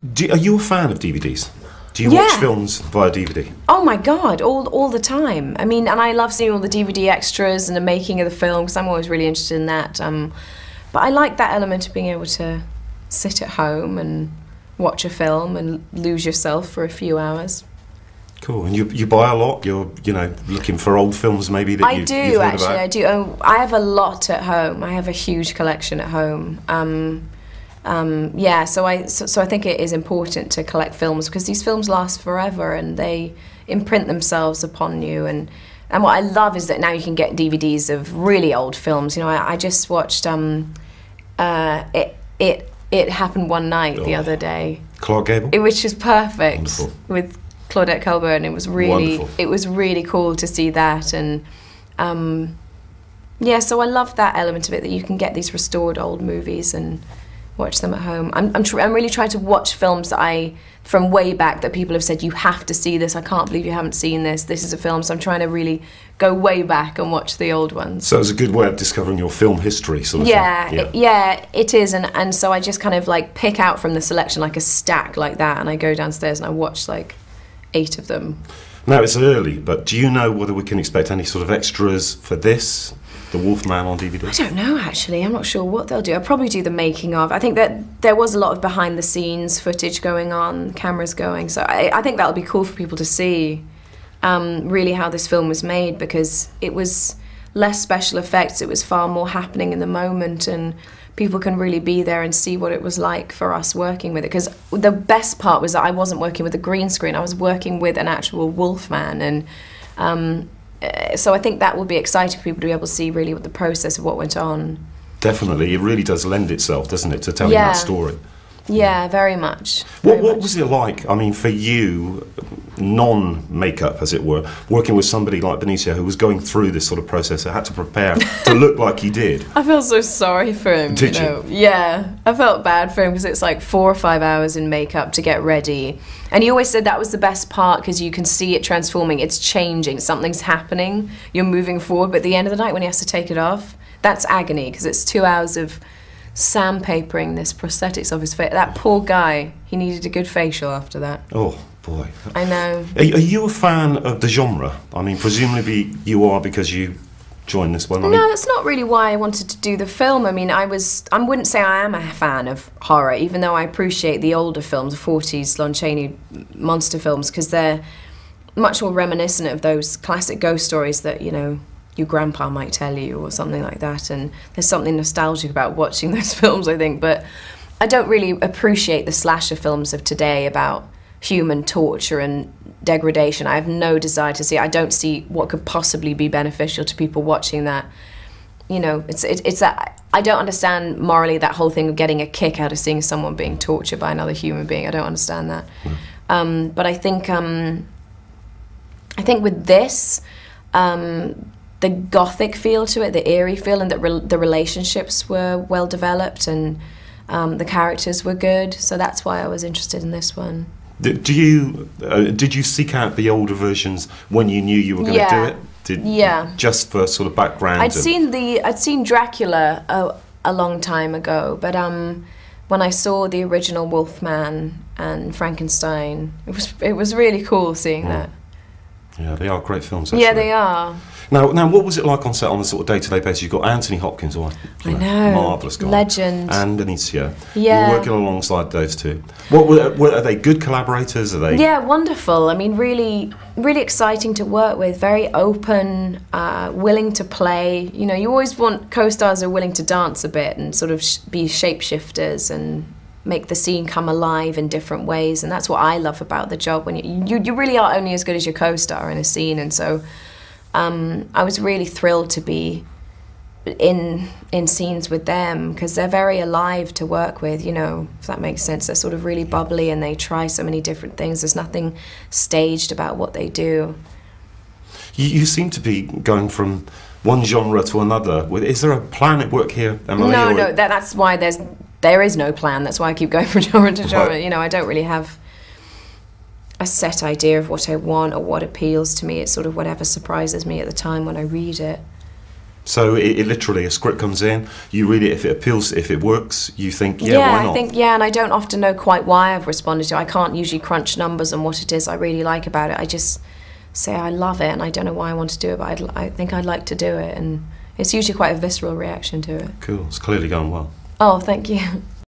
Are you a fan of DVDs? Do you watch films via DVD? Oh my God, all the time. I mean, and I love seeing all the DVD extras and the making of the film because I'm always really interested in that. But I like that element of being able to sit at home and watch a film and lose yourself for a few hours. Cool. And you buy a lot? You're, you know, looking for old films maybe that you've heard about? I do. Oh, I have a lot at home. I have a huge collection at home. Yeah, so I think it is important to collect films because these films last forever and they imprint themselves upon you. And what I love is that now you can get DVDs of really old films. You know, I just watched It Happened One Night the other day. Clark Gable? Which is perfect. Wonderful. With Claudette Colbert, it was really Wonderful. It was really cool to see that. And yeah, so I love that element of it, that you can get these restored old movies and watch them at home. I'm really trying to watch films that from way back that people have said, you have to see this, I can't believe you haven't seen this, this is a film. So I'm trying to really go way back and watch the old ones. So it's a good way of discovering your film history, sort of thing. Yeah, it is. And so I just kind of like pick out from the selection like a stack like that, and I go downstairs and I watch like 8 of them. Now it's early, but do you know whether we can expect any sort of extras for this, The Wolfman, on DVD? I don't know, actually. I'm not sure what they'll do. I'll probably do the making of. I think that there was a lot of behind-the-scenes footage going on, cameras going, so I think that'll be cool for people to see really how this film was made, because it was less special effects, it was far more happening in the moment, and people can really be there and see what it was like for us working with it. Because the best part was that I wasn't working with a green screen, I was working with an actual Wolfman, and so I think that will be exciting for people to be able to see really what the process of what went on. Definitely, it really does lend itself, doesn't it, to telling that story. Yeah, very much. What was it like, I mean, for you, non-makeup, as it were, working with somebody like Benicio who was going through this sort of process, had to prepare to look like he did? I felt so sorry for him. Did you? Yeah, I felt bad for him because it's like 4 or 5 hours in makeup to get ready. And he always said that was the best part because you can see it transforming, it's changing, something's happening, you're moving forward, but at the end of the night when he has to take it off, that's agony because it's 2 hours of sandpapering this prosthetics of his face. That poor guy, he needed a good facial after that. Oh boy. I know. Are you a fan of the genre? I mean, presumably you are because you joined this one. No, that's not really why I wanted to do the film. I mean, I wouldn't say I am a fan of horror, even though I appreciate the older films, the 40s Lon Chaney monster films, because they're much more reminiscent of those classic ghost stories that, you know, your grandpa might tell you or something like that, and there's something nostalgic about watching those films, I think. But I don't really appreciate the slasher films of today about human torture and degradation. I have no desire to see it. I don't see what could possibly be beneficial to people watching that. You know, it's that I don't understand morally that whole thing of getting a kick out of seeing someone being tortured by another human being. I don't understand that. But I think with this, the gothic feel to it, the eerie feel, and that the relationships were well developed, and the characters were good. So that's why I was interested in this one. Did you seek out the older versions when you knew you were going to do it? Just for sort of background. I'd seen Dracula a long time ago, but when I saw the original Wolfman and Frankenstein, it was really cool seeing that. Yeah, they are great films, actually. Yeah, they are. Now, what was it like on set on a sort of day-to-day basis? You've got Anthony Hopkins, I know, marvellous guy, legend, and Benicio. Yeah, you're working alongside those two. Are they good collaborators? Are they? Yeah, wonderful. I mean, really, really exciting to work with. Very open, willing to play. You know, you always want co-stars who are willing to dance a bit and sort of be shapeshifters and make the scene come alive in different ways. And that's what I love about the job. When you really are only as good as your co-star in a scene, and so. I was really thrilled to be in scenes with them because they're very alive to work with, you know, if that makes sense. They're sort of really bubbly and they try so many different things. There's nothing staged about what they do. You seem to be going from one genre to another. Is there a plan at work here, Emily? No, that's why there is no plan. That's why I keep going from genre to genre. You know, I don't really have a set idea of what I want or what appeals to me. It's sort of whatever surprises me at the time when I read it. So it literally, a script comes in, you read it, if it appeals, if it works, you think, yeah, why not? I think, and I don't often know quite why I've responded to it. I can't usually crunch numbers on what it is I really like about it. I just say I love it and I don't know why I want to do it, but I think I'd like to do it, and it's usually quite a visceral reaction to it. Cool, it's clearly going well. Oh, thank you.